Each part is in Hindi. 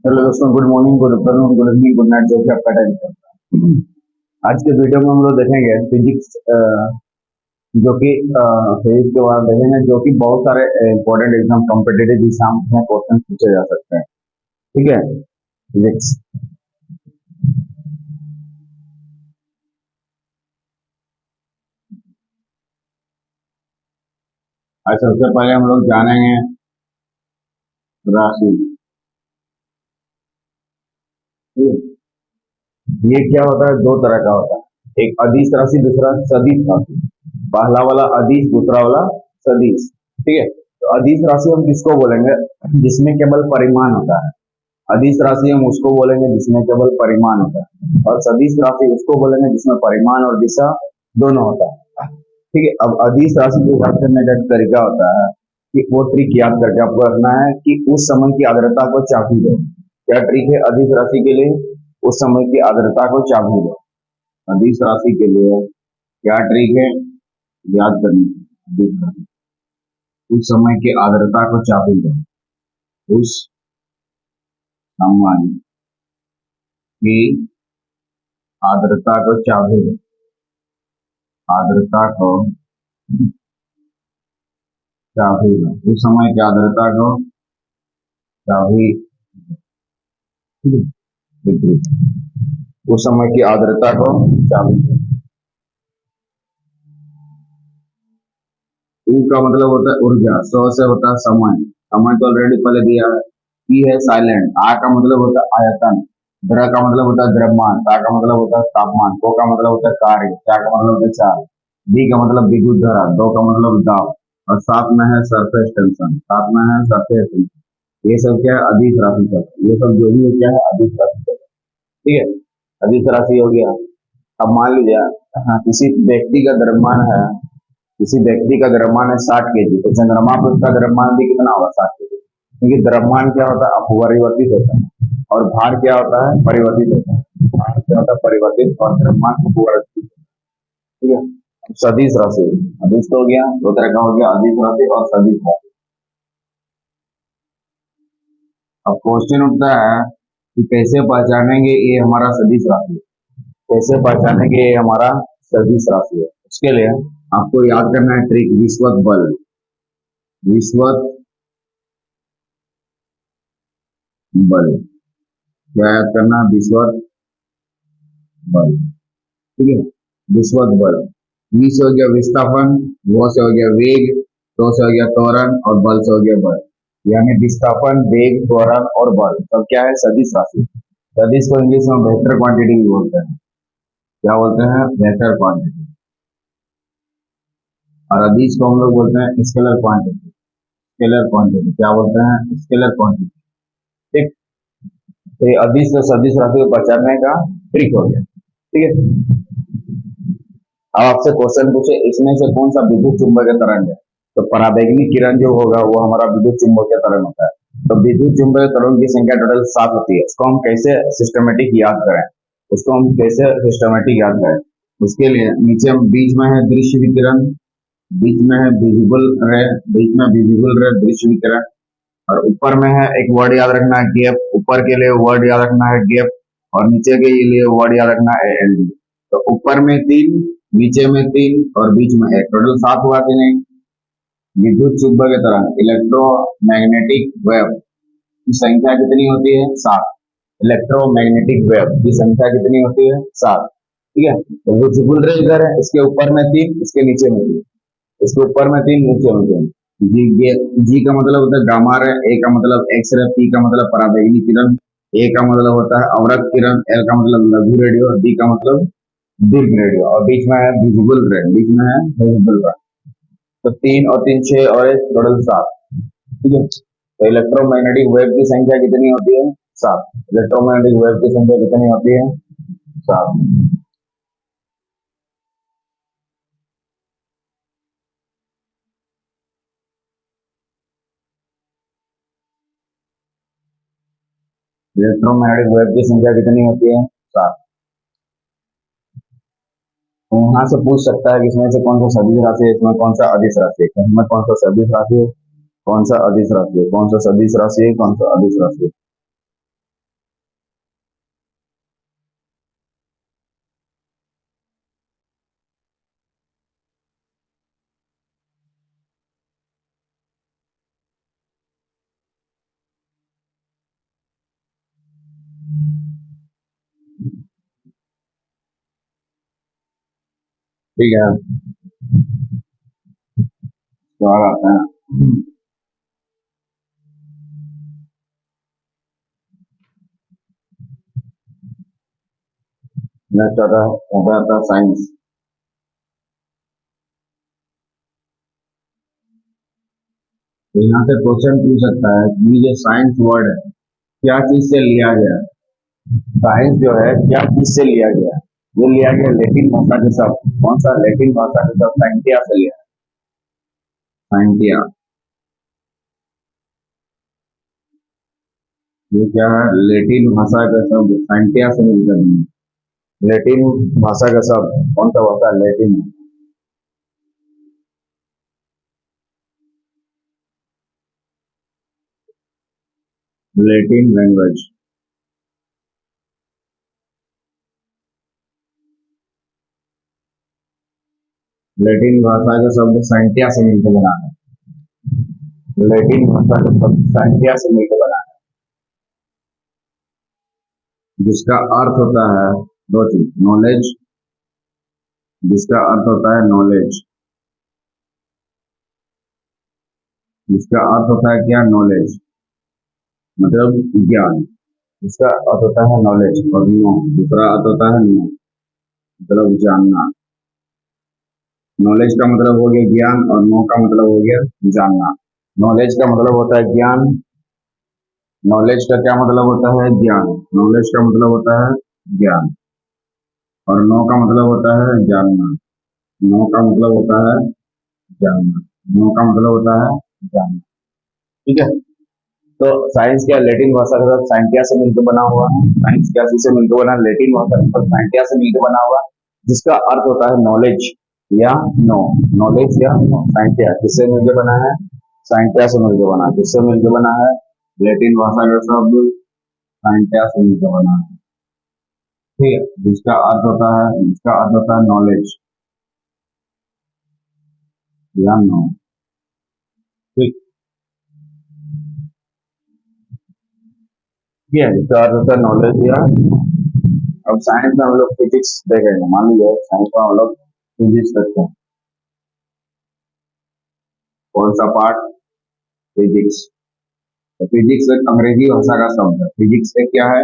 हेलो दोस्तों, good morning, good afternoon, good evening, good night, जो कि आपका टाइम चलता है। आज के वीडियो में हम लोग देखेंगे फिजिक्स, जो कि फिजिक्स के बारे में देखेंगे, जो कि बहुत सारे इंपॉर्टेंट एग्जाम, कॉम्पिटेटिव एग्जाम में क्वेश्चन पूछे जा सकते हैं। ठीक है, फिजिक्स। आज सबसे पहले हम लोग जानेंगे राशि। ठीक है? ये क्या होता है? दो तरह का होता है, एक अदिश राशि, दूसरा सदिश राशि। पहला वाला अदिश, दूसरा वाला सदिश। ठीक है, तो अदिश राशि हम किसको बोलेंगे? जिसमें केवल परिमाण होता है। अदिश राशि हम उसको बोलेंगे जिसमें केवल परिमाण होता है, और सदिश राशि उसको बोलेंगे जिसमें परिमाण और दिशा दोनों होता है। ठीक है, अब अदिश राशि को याद करने का एक तरीका होता है कि वो ट्रिक याद करके आपको रखना है कि उस समय की आर्द्रता को चापी दो। क्या ट्रिक है अदिश राशि के लिए? उस समय की आर्द्रता को चापी दो। अदिश राशि के लिए क्या ट्रिक है याद करनी है? अदिश राशि, उस समय की आर्द्रता को चापी दो। उस समय की आर्द्रता को चापी दो। आर्द्रता को चापी दो। उस समय की आर्द्रता को चापी डिग्री। उस समय की आर्द्रता को चापी दो। U का मतलब होता है ऊर्जा, सौ से होता है समय। समय तो ऑलरेडी पहले दिया है। P है साइलेंट। आ का मतलब होता है आयतन। द्र का मतलब होता है द्रव्यमान। ता का मतलब होता है तापमान। को का मतलब होता है कार्य। चा का मतलब होता है चाल। डी का मतलब विद्युत धारा। दो का मतलब दाब। और सात में है सरफेस टेंशन। सात में है सरफेस टेंशन। ये सब क्या है? अदिश राशि का। ये सब जो भी है क्या है? अदिश राशि का। ठीक है, अदिश राशि हो गया। अब मान लीजिए, हाँ, किसी व्यक्ति का द्रव्यमान है, किसी व्यक्ति का द्रव्यमान है 60 kg, तो चंद्रमा पर उसका द्रव्यमान भी कितना होगा? 60 kg। क्योंकि द्रव्यमान क्या होता है? अपरिवर्तित होता है। और भार क्या होता है? परिवर्तित होता है। भार क्या होता है? परिवर्तित, और द्रव्यमान अपरिवर्तित। ठीक है, अब सदिश राशि। अदिश तो हो गया, दो तरह का हो गया, अदिश राशि और सदिश राशि। अब क्वेश्चन उठता है कि कैसे पहचानेंगे ये हमारा सदिश राशि है? कैसे पहचानेंगे ये हमारा सदिश राशि है? उसके लिए आपको याद करना है ट्रिक, विस्वत बल। विस्वत बल क्या याद करना? विस्वत बल। ठीक है, विस्वत बल। वी से हो गया विस्थापन, वो से हो गया वेग, तो से हो गया त्वरण, और बल से हो गया बल। यानी विस्थापन, वेग, त्वरण और बल सब क्या है? सदिश राशि। सदिश को इंग्लिश में वेक्टर क्वांटिटी भी बोलते हैं। क्या बोलते हैं? Vector quantity. और अदिश को हम लोग बोलते हैं स्केलर क्वांटिटी। स्केलर क्वांटिटी क्या बोलते हैं? Scalar quantity. ठीक, तो ये अदिश से सदिश राशि को पहचानने का ट्रिक हो गया। ठीक है, अब आपसे क्वेश्चन पूछे, इसमें से कौन सा विद्युत चुंबकीय तरंग है? तो पराबैंगनी किरण जो होगा वो हमारा विद्युत चुंबकीय तरंग होता है। तो विद्युत चुंबकीय तरंग की संख्या टोटल 7 होती है। इसको हम कैसे सिस्टमेटिक याद करें? उसको हम कैसे सिस्टमेटिक याद करें? उसके लिए नीचे हम बीच में है दृश्य विकिरण, बीच में है विजिबल रे, बीच में विजिबल रे, दृश्य विकिरण, और ऊपर में है एक वर्ड याद रखना है गैप। ऊपर के लिए वर्ड याद रखना है गैप, और नीचे के लिए वर्ड याद रखना है एलडी। तो ऊपर में 3, नीचे में 3 और बीच में 1, टोटल 7 हुआ कि नहीं? विद्युत चुंबकीय तरंग, इलेक्ट्रोमैग्नेटिक वेव की संख्या कितनी होती है? 7। इलेक्ट्रोमैग्नेटिक वेव की संख्या कितनी होती है? 7। ठीक है, तो विजिबल रे इधर है, इसके ऊपर में 3, इसके नीचे में 3। इसके ऊपर में 3, नीचे में 3। जी का मतलब होता है गामा रे, ए का मतलब एक्स रे, पी का मतलब पराबैंगनी किरण, ए का मतलब होता है अवरक्त किरण, एल का मतलब लघु रेडियो, डी का मतलब दीर्घ रेडियो, और बीच में है विजिबल रे। बीच में है विजिबल रे। तो 3 और 3 6 और 1 टोटल 7। ठीक है, तो इलेक्ट्रोमैग्नेटिक वेव की संख्या कितनी होती है? 7। इलेक्ट्रोमैग्नेटिक वेव की संख्या कितनी होती है? 7। इलेक्ट्रोमैग्नेटिक वेव की संख्या कितनी होती है? 7। तो यहाँ से पूछ सकता है कि इसमें से कौन सा सदिश राशि है, इसमें कौन सा अदिश राशि है। इसमें कौन सा सदिश राशि है, कौन सा अदिश राशि है, कौन सा सदिश राशि है, कौन सा अदिश राशि है? ठीक है, सवाल आता है। नेक्स्ट आता है साइंस। तो यहाँ से क्वेश्चन पूछ सकता है कि ये जो साइंस वर्ड है क्या चीज से लिया गया है? साइंस जो है क्या चीज से लिया गया है? ये लिया गया लैटिन भाषा के शब्द, कौन सा लैटिन भाषा के शब्द साइंटिया से लिया है, साइंटिया। ये क्या है? लैटिन भाषा का शब्द साइंटिया से मिलकर बना। लैटिन भाषा का शब्द कौन सा होता है? लैटिन। Latin language. लैटिन भाषा के शब्द साइंटिया से मिलकर बना है। लैटिन भाषा के शब्द साइंटिया से मिलकर बना है, जिसका अर्थ होता है दो चीज, नॉलेज, जिसका अर्थ होता है नॉलेज, जिसका अर्थ होता है क्या? नॉलेज, मतलब ज्ञान। इसका अर्थ होता है नॉलेज, और नो दूसरा अर्थ होता है नो, मतलब जानना। नॉलेज का मतलब हो गया ज्ञान और नो का मतलब हो गया जानना। नॉलेज का मतलब होता है ज्ञान, नॉलेज का क्या मतलब होता है? ज्ञान। नॉलेज का मतलब होता है ज्ञान, और नो का मतलब होता है जानना। नो का मतलब होता है जानना, नो का मतलब होता है जानना। ठीक है, तो साइंस क्या लैटिन भाषा के साथ साइंटिया से मिलकर बना हुआ है। साइंस क्या चीज से मिलकर बना? लैटिन भाषा के साथ साइंटिया से मिलकर बना हुआ, जिसका अर्थ होता है नॉलेज या नो। नॉलेज या नो। साइंटिया किससे मिलकर बना है? साइंटिया से मिलकर बना। किससे मिलकर बना है? लैटिन भाषा का शब्द साइंटिया से मिलकर बना है। ठीक है, जिसका अर्थ होता है नॉलेज या नो। ठीक है, जिसका अर्थ होता है नॉलेज या। अब साइंस में हम लोग फिजिक्स देखेंगे। मान लीजिए साइंस में हम लोग फिजिक्स देखते हैं। कौन सा पार्ट? फिजिक्स। तो फिजिक्स एक अंग्रेजी भाषा का शब्द है। फिजिक्स एक क्या है?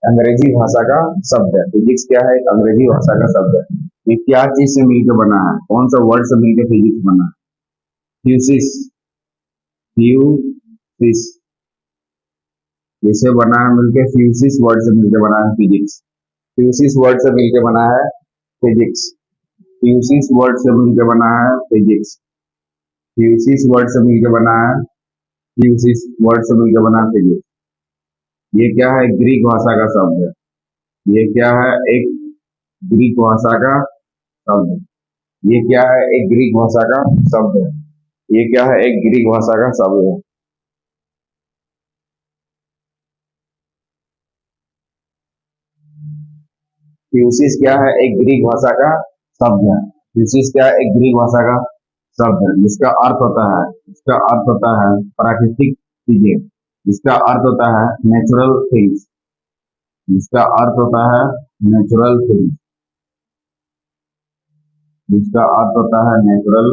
अंग्रेजी भाषा का शब्द है। फिजिक्स क्या है? एक अंग्रेजी भाषा का शब्द है। ये क्या चीज से मिलकर बना है? कौन सा वर्ड से मिलकर फिजिक्स बना है? फ्यूसिस। फ्यूसिस। जिसे बना है मिलकर फ्यूसिस वर्ड से मिलकर बना है फिजिक्स। फ्यूसिस वर्ड से मिलकर बना है फिजिक्स। फ्यूसिस वर्ड से मिलकर बना है फिजिक्स। फ्यूसिस वर्ड से मिलकर बना है। फ्यूसिस वर्ड से मिलकर बना है फिजिक्स। ये क्या है? ग्रीक भाषा का शब्द है। ये क्या है? एक ग्रीक भाषा का शब्द है। ये क्या है? एक ग्रीक भाषा का शब्द है। ये क्या है? एक ग्रीक भाषा का शब्द है। फ्यूसिस क्या है? एक ग्रीक भाषा का शब्द है। फ्यूसिस क्या है? एक ग्रीक भाषा का शब्द है, जिसका अर्थ होता है प्राकृतिक चीजें, जिसका अर्थ होता है नेचुरल थिंग्स, जिसका अर्थ होता है नेचुरल थिंग्स, जिसका अर्थ होता है नेचुरल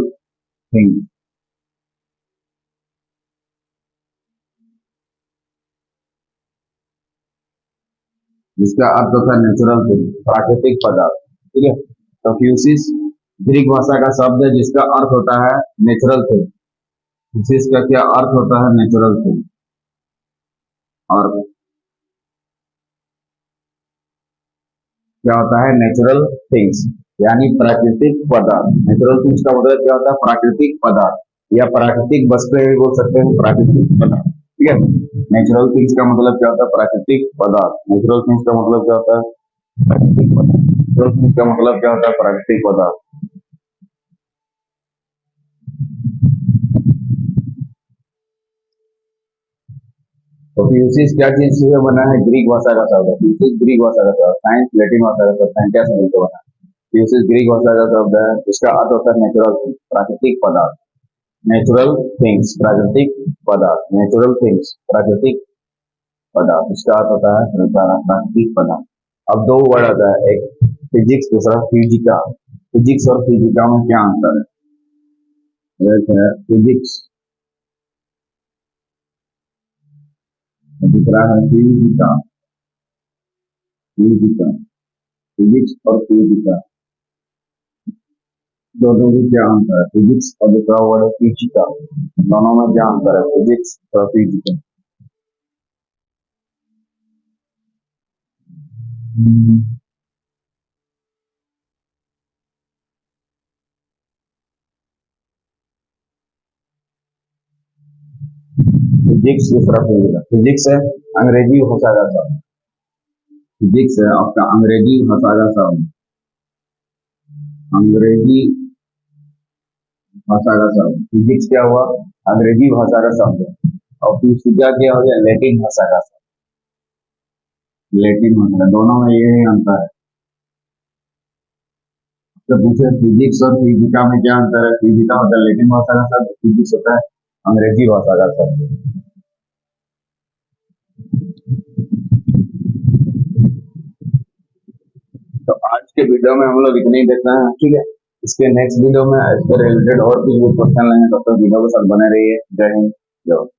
थिंग्स, जिसका अर्थ होता है नेचुरल थिंग्स, प्राकृतिक पदार्थ। ठीक है, तो फ्यूसिस ग्रीक भाषा का शब्द है जिसका अर्थ होता है नेचुरल थिंग। फ्यूसिस का क्या अर्थ होता है? Natural thing. और क्या होता है? नेचुरल थिंग्स, यानी प्राकृतिक पदार्थ। नेचुरल थिंग्स का मतलब क्या होता है? प्राकृतिक पदार्थ, या प्राकृतिक वस्तुएं भी बोल सकते हैं, प्राकृतिक पदार्थ। ठीक है, नेचुरल थिंग्स का मतलब क्या होता है? प्राकृतिक पदार्थ। नेचुरल थिंग्स का मतलब क्या होता है? प्राकृतिक पदार्थ। नेचुरल थिंग्स का मतलब क्या होता है? प्राकृतिक पदार्थ। तो फ्यूसिस क्या चीज से बना है? ग्रीक भाषा का शब्द है। फ्यूसिस ग्रीक भाषा का शब्द, साइंस लैटिन भाषा का शब्द है, क्या से मिलकर बना है? फ्यूसिस ग्रीक भाषा का शब्द है, इसका अर्थ होता है नेचुरल, प्राकृतिक पदार्थ। नेचुरल थिंग्स, प्राकृतिक पदार्थ, नेचुरल थिंग्स, प्राकृतिक पदार्थ, इसका अर्थ होता है प्राकृतिक पदार्थ। अब दो वर्ड आता है, एक फिजिक्स, दूसरा फिजिका। फिजिक्स और फिजिका में क्या अंतर है? एक है फिजिक्स, दूसरा है फिजिका। फिजिका, फिजिक्स और फिजिका, दोनों में क्या अंतर है? फिजिक्स और दूसरा वर्ड है फिजिका, दोनों में क्या अंतर है? फिजिक्स और फिजिका। फिजिक्स दूसरा फिजिका। फिजिक्स है अंग्रेजी भाषा का शब्द, फिजिक्स है आपका अंग्रेजी भाषा का शब्द, अंग्रेजी भाषा का शब्द। फिजिक्स क्या हुआ? अंग्रेजी भाषा का शब्द है। और फिजिका क्या हो गया? लैटिन भाषा का शब्द, लैटिन भाषा। दोनों में ये अंतर है। तो पूछे फिजिक्स और फिजिका में क्या अंतर है? फिजिका होता है लैटिन भाषा का शब्द, फिजिक्स होता है अंग्रेजी भाषा का शब्द। तो आज के वीडियो में हम लोग इतने ही देखते हैं, ठीक है। इसके नेक्स्ट वीडियो में इसके रिलेटेड और कुछ भी क्वेश्चन लेंगे, तब तक वीडियो के साथ बने रहिए। जय हिंद, जय भारत।